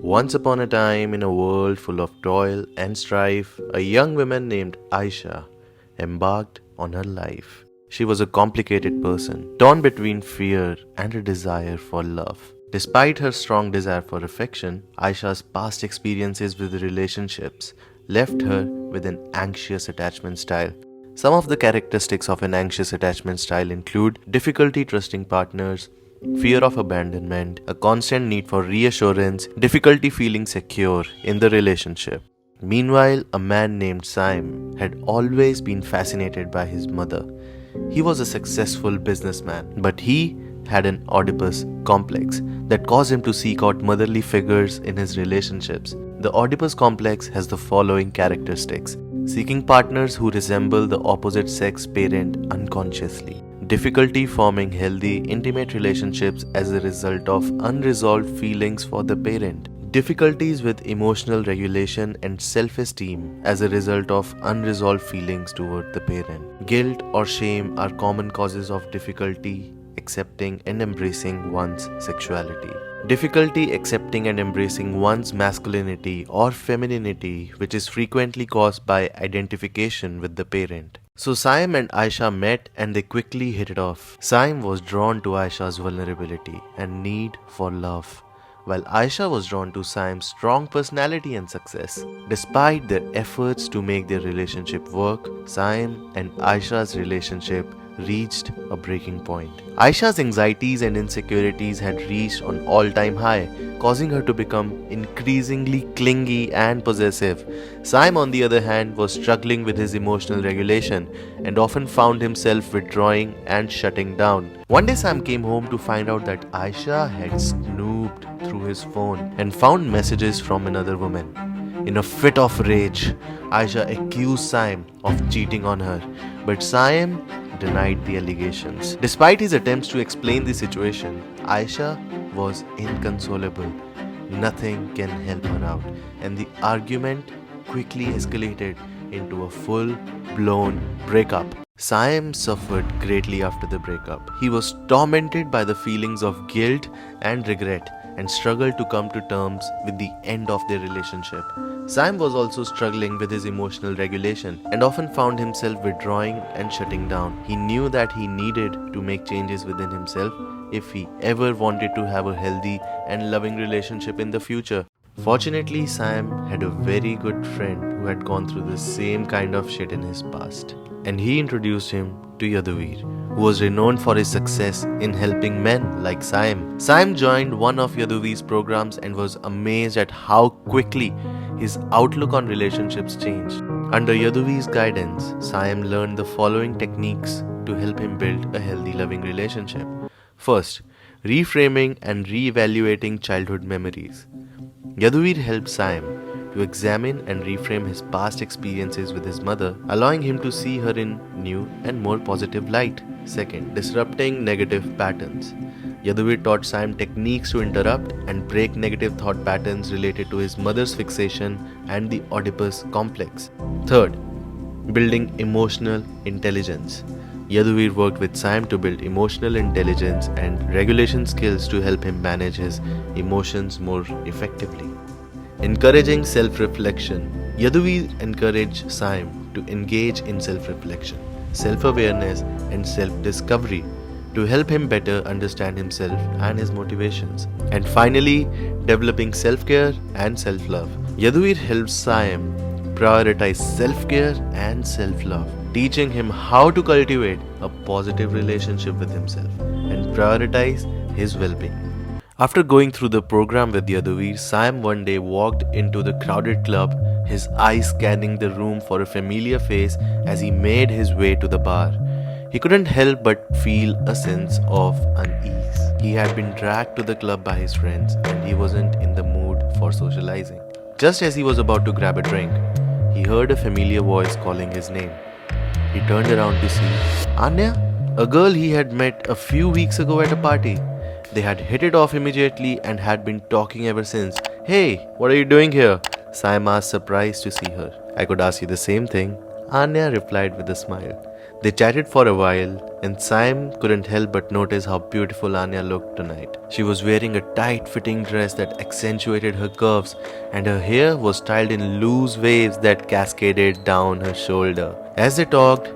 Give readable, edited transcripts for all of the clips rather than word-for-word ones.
Once upon a time, in a world full of toil and strife, a young woman named Aisha embarked on her life. She was a complicated person, torn between fear and a desire for love. Despite her strong desire for affection, Aisha's past experiences with relationships left her with an anxious attachment style. Some of the characteristics of an anxious attachment style include difficulty trusting partners, fear of abandonment, a constant need for reassurance, difficulty feeling secure in the relationship. Meanwhile, a man named Saim had always been fascinated by his mother. He was a successful businessman, but he had an Oedipus complex that caused him to seek out motherly figures in his relationships. The Oedipus complex has the following characteristics: seeking partners who resemble the opposite sex parent unconsciously, difficulty forming healthy, intimate relationships as a result of unresolved feelings for the parent, difficulties with emotional regulation and self-esteem as a result of unresolved feelings toward the parent. Guilt or shame are common causes of difficulty accepting and embracing one's sexuality. Difficulty accepting and embracing one's masculinity or femininity, which is frequently caused by identification with the parent. So Saim and Aisha met and they quickly hit it off. Saim was drawn to Aisha's vulnerability and need for love, while Aisha was drawn to Saim's strong personality and success. Despite their efforts to make their relationship work, Saim and Aisha's relationship reached a breaking point. Aisha's anxieties and insecurities had reached an all-time high, causing her to become increasingly clingy and possessive. Saim, on the other hand, was struggling with his emotional regulation and often found himself withdrawing and shutting down. One day, Saim came home to find out that Aisha had snooped through his phone and found messages from another woman. In a fit of rage, Aisha accused Saim of cheating on her, but Saim denied the allegations. Despite his attempts to explain the situation, Aisha was inconsolable. Nothing can help her out, and the argument quickly escalated into a full-blown breakup. Saim suffered greatly after the breakup. He was tormented by the feelings of guilt and regret and struggled to come to terms with the end of their relationship. Saim was also struggling with his emotional regulation and often found himself withdrawing and shutting down. He knew that he needed to make changes within himself if he ever wanted to have a healthy and loving relationship in the future. Fortunately, Saim had a very good friend who had gone through the same kind of shit in his past, and he introduced him to Yadhuvir, who was renowned for his success in helping men like Saim. Saim joined one of Yadhuvir's programs and was amazed at how quickly his outlook on relationships changed. Under Yadhuvir's guidance, Saim learned the following techniques to help him build a healthy, loving relationship. First, reframing and re-evaluating childhood memories. Yadhuvir helped Saim to examine and reframe his past experiences with his mother, allowing him to see her in new and more positive light. Second, disrupting negative patterns. Yadhuvir taught Saim techniques to interrupt and break negative thought patterns related to his mother's fixation and the Oedipus complex. Third, building emotional intelligence. Yadhuvir worked with Saim to build emotional intelligence and regulation skills to help him manage his emotions more effectively. Encouraging self-reflection. Yadhuvir encouraged Saim to engage in self-reflection, self-awareness and self-discovery to help him better understand himself and his motivations. And finally, developing self-care and self-love. Yadhuvir helps Saim prioritize self-care and self-love, teaching him how to cultivate a positive relationship with himself and prioritize his well-being. After going through the program with Yadhuvir, Saim one day walked into the crowded club, his eyes scanning the room for a familiar face as he made his way to the bar. He couldn't help but feel a sense of unease. He had been dragged to the club by his friends and he wasn't in the mood for socializing. Just as he was about to grab a drink, he heard a familiar voice calling his name. He turned around to see Anya, a girl he had met a few weeks ago at a party. They had hit it off immediately and had been talking ever since. "Hey, what are you doing here?" Saim asked, surprised to see her. "I could ask you the same thing," Anya replied with a smile. They chatted for a while, and Saim couldn't help but notice how beautiful Anya looked tonight. She was wearing a tight-fitting dress that accentuated her curves, and her hair was styled in loose waves that cascaded down her shoulder. As they talked,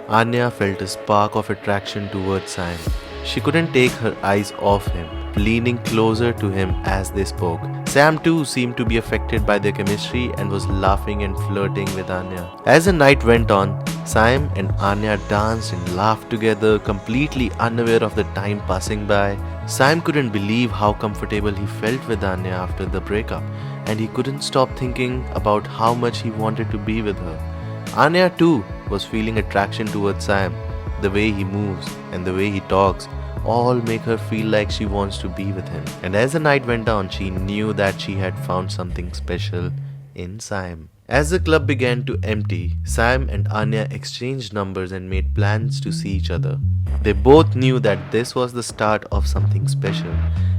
Anya felt a spark of attraction towards Saim. She couldn't take her eyes off him, leaning closer to him as they spoke. Sam too seemed to be affected by their chemistry and was laughing and flirting with Anya. As the night went on, Saim and Anya danced and laughed together, completely unaware of the time passing by. Saim couldn't believe how comfortable he felt with Anya after the breakup, and he couldn't stop thinking about how much he wanted to be with her. Anya too was feeling attraction towards Saim. The way he moves and the way he talks all make her feel like she wants to be with him. And as the night went on, she knew that she had found something special in Saim. As the club began to empty, Saim and Anya exchanged numbers and made plans to see each other. They both knew that this was the start of something special,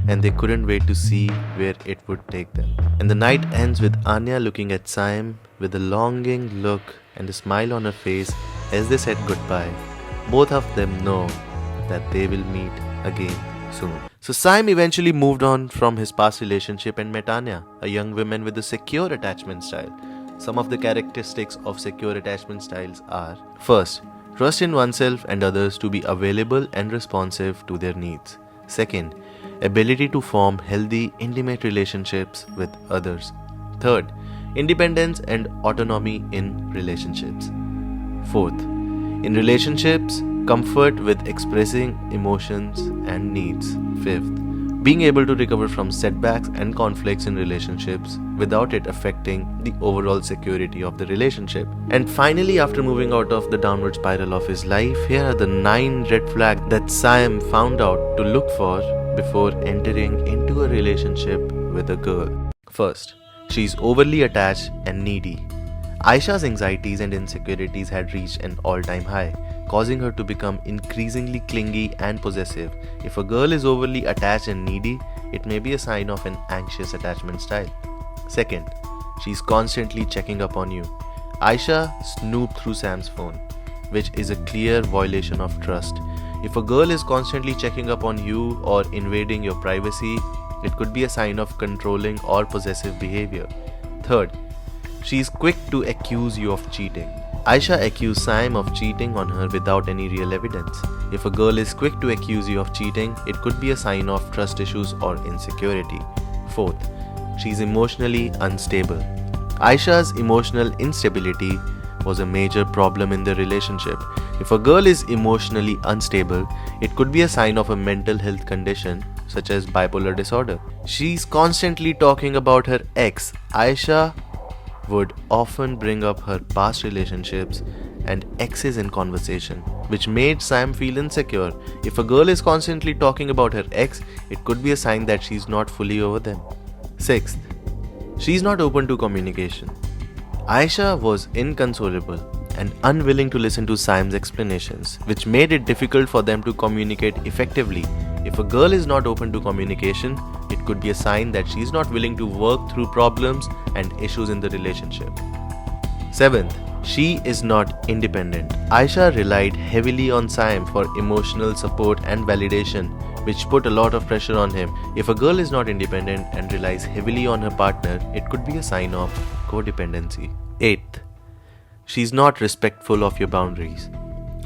and they couldn't wait to see where it would take them. And the night ends with Anya looking at Saim with a longing look and a smile on her face as they said goodbye. Both of them know that they will meet again soon. So Saim eventually moved on from his past relationship and met Anya, a young woman with a secure attachment style. Some of the characteristics of secure attachment styles are: first, trust in oneself and others to be available and responsive to their needs. Second, ability to form healthy, intimate relationships with others. Third, independence and autonomy in relationships. Fourth, in relationships, comfort with expressing emotions and needs. Fifth, being able to recover from setbacks and conflicts in relationships without it affecting the overall security of the relationship. And finally, after moving out of the downward spiral of his life, here are the 9 red flags that Saim found out to look for before entering into a relationship with a girl. First, she's overly attached and needy. Aisha's anxieties and insecurities had reached an all-time high, causing her to become increasingly clingy and possessive. If a girl is overly attached and needy, it may be a sign of an anxious attachment style. Second, she's constantly checking up on you. Aisha snooped through Sam's phone, which is a clear violation of trust. If a girl is constantly checking up on you or invading your privacy, it could be a sign of controlling or possessive behavior. Third, she's quick to accuse you of cheating. Aisha accused Saim of cheating on her without any real evidence. If a girl is quick to accuse you of cheating, it could be a sign of trust issues or insecurity. Fourth, she's emotionally unstable. Aisha's emotional instability was a major problem in the relationship. If a girl is emotionally unstable, it could be a sign of a mental health condition such as bipolar disorder. She's constantly talking about her ex. Aisha would often bring up her past relationships and exes in conversation, which made Sam feel insecure. If a girl is constantly talking about her ex, it could be a sign that she's not fully over them. Sixth, she's not open to communication. Aisha was inconsolable and unwilling to listen to Sam's explanations, which made it difficult for them to communicate effectively. If a girl is not open to communication, it could be a sign that she is not willing to work through problems and issues in the relationship. Seventh, she is not independent. Aisha relied heavily on Saim for emotional support and validation, which put a lot of pressure on him. If a girl is not independent and relies heavily on her partner, it could be a sign of codependency. Eighth, she's not respectful of your boundaries.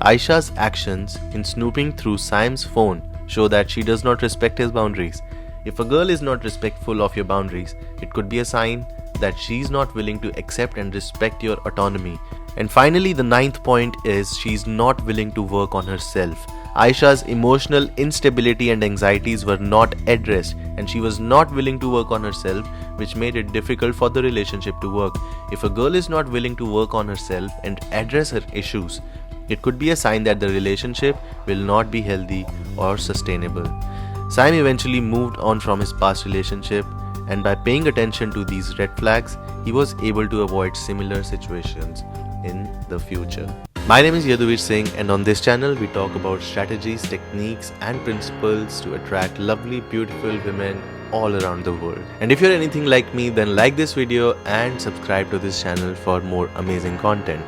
Aisha's actions in snooping through Saim's phone show that she does not respect his boundaries. If a girl is not respectful of your boundaries, it could be a sign that she's not willing to accept and respect your autonomy. And finally, the 9th point is she's not willing to work on herself. Aisha's emotional instability and anxieties were not addressed, and she was not willing to work on herself, which made it difficult for the relationship to work. If a girl is not willing to work on herself and address her issues, it could be a sign that the relationship will not be healthy or sustainable. Saim eventually moved on from his past relationship, and by paying attention to these red flags, he was able to avoid similar situations in the future. My name is Yadhuvir, and on this channel we talk about strategies, techniques and principles to attract lovely, beautiful women all around the world. And if you're anything like me, then like this video and subscribe to this channel for more amazing content.